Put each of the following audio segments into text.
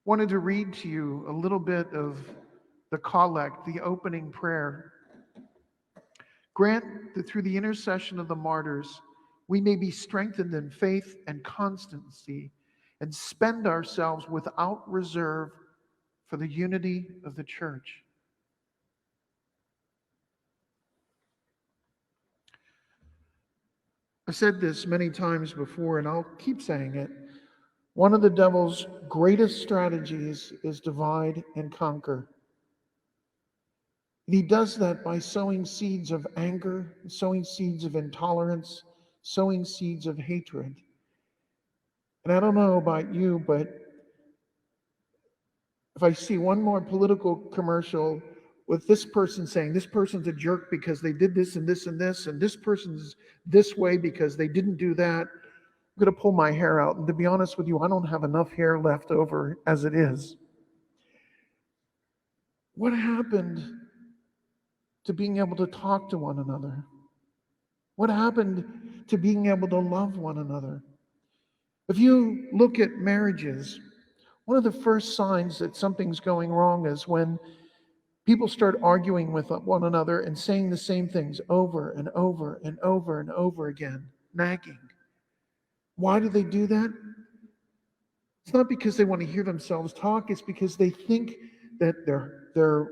Wanted to read to you a little bit of the collect, the opening prayer. Grant that through the intercession of the martyrs, we may be strengthened in faith and constancy and spend ourselves without reserve for the unity of the church. I've said this many times before, and I'll keep saying it. One of the devil's greatest strategies is divide and conquer. And he does that by sowing seeds of anger, sowing seeds of intolerance, sowing seeds of hatred. And I don't know about you, but if I see one more political commercial with this person saying this person's a jerk because they did this and this and this, and this person's this way because they didn't do that, I'm going to pull my hair out. And to be honest with you, I don't have enough hair left over as it is. What happened to being able to talk to one another? What happened to being able to love one another? If you look at marriages, one of the first signs that something's going wrong is when people start arguing with one another and saying the same things over and over and over and over again, nagging. Why do they do that? It's not because they want to hear themselves talk, it's because they think that their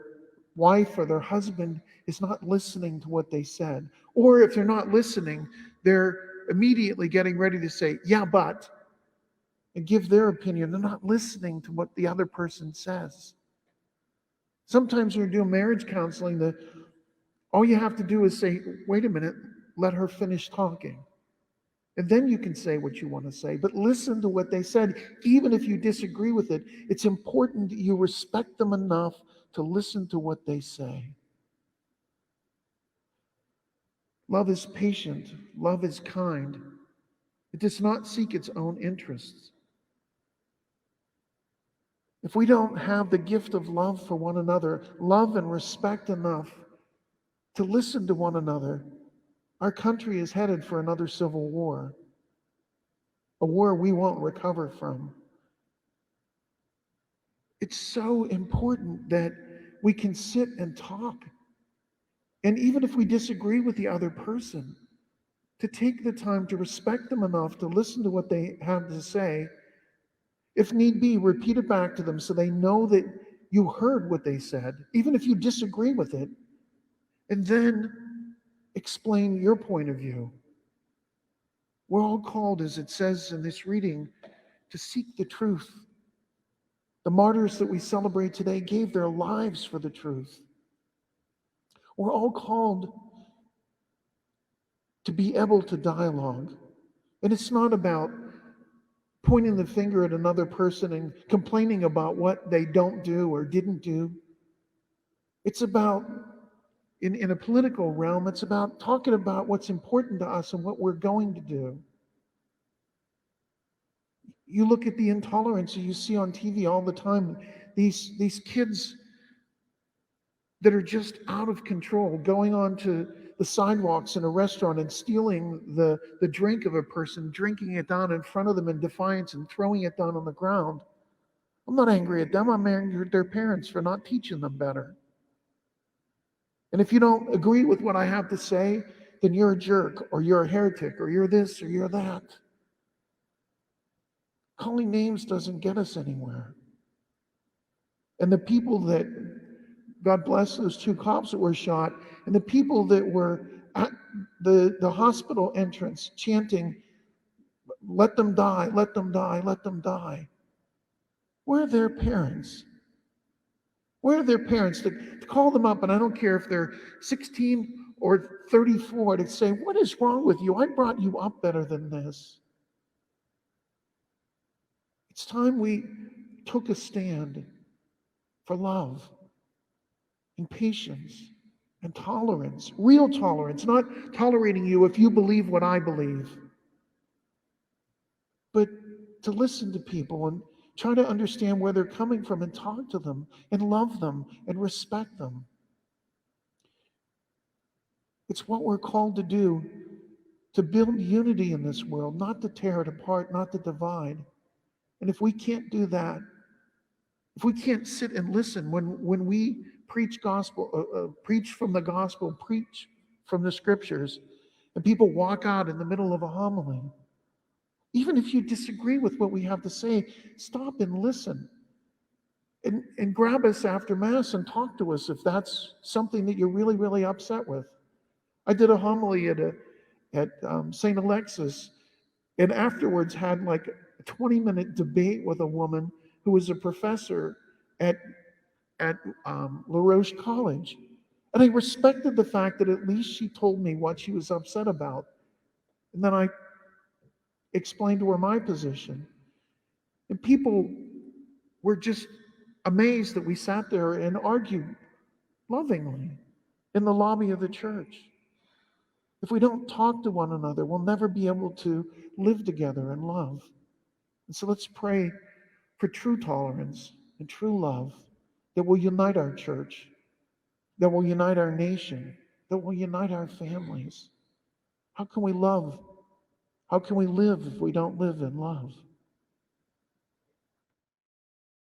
wife or their husband is not listening to what they said. Or if they're not listening, they're immediately getting ready to say, yeah, but, and give their opinion. They're not listening to what the other person says. Sometimes when you're doing marriage counseling, all you have to do is say, wait a minute, let her finish talking. And then you can say what you want to say. But listen to what they said. Even if you disagree with it, it's important that you respect them enough to listen to what they say. Love is patient. Love is kind. It does not seek its own interests. If we don't have the gift of love for one another, love and respect enough to listen to one another, our country is headed for another civil war, a war we won't recover from. It's so important that we can sit and talk. And even if we disagree with the other person, to take the time to respect them enough to listen to what they have to say. If need be, repeat it back to them so they know that you heard what they said, even if you disagree with it, and then explain your point of view. We're all called, as it says in this reading, to seek the truth. The martyrs that we celebrate today gave their lives for the truth. We're all called to be able to dialogue. And it's not about pointing the finger at another person and complaining about what they don't do or didn't do. It's about, in a political realm, it's about talking about what's important to us and what we're going to do. You look at the intolerance you see on TV all the time. These kids that are just out of control, going on to the sidewalks in a restaurant and stealing the drink of a person, drinking it down in front of them in defiance and throwing it down on the ground. I'm not angry at them. I'm angry at their parents for not teaching them better. And if you don't agree with what I have to say, then you're a jerk, or you're a heretic, or you're this, or you're that. Calling names doesn't get us anywhere. And the people that, God bless those 2 cops that were shot, and the people that were at the hospital entrance chanting, let them die, let them die, let them die. Where are their parents? Where are their parents to call them up? And I don't care if they're 16 or 34, to say, what is wrong with you? I brought you up better than this. It's time we took a stand for love and patience and tolerance, real tolerance, not tolerating you if you believe what I believe, but to listen to people and try to understand where they're coming from and talk to them and love them and respect them. It's what we're called to do, to build unity in this world, not to tear it apart, not to divide. And if we can't do that, if we can't sit and listen when we preach from the gospel, preach from the scriptures, and people walk out in the middle of a homily, even if you disagree with what we have to say, stop and listen. And grab us after Mass and talk to us if that's something that you're really, really upset with. I did a homily at St. Alexis, and afterwards had like a 20-minute debate with a woman who was a professor at La Roche College. And I respected the fact that at least she told me what she was upset about. And then I explained to her my position. And people were just amazed that we sat there and argued lovingly in the lobby of the church. If we don't talk to one another, we'll never be able to live together in love. And so let's pray for true tolerance and true love that will unite our church, that will unite our nation, that will unite our families. How can we love? How can we live if we don't live in love?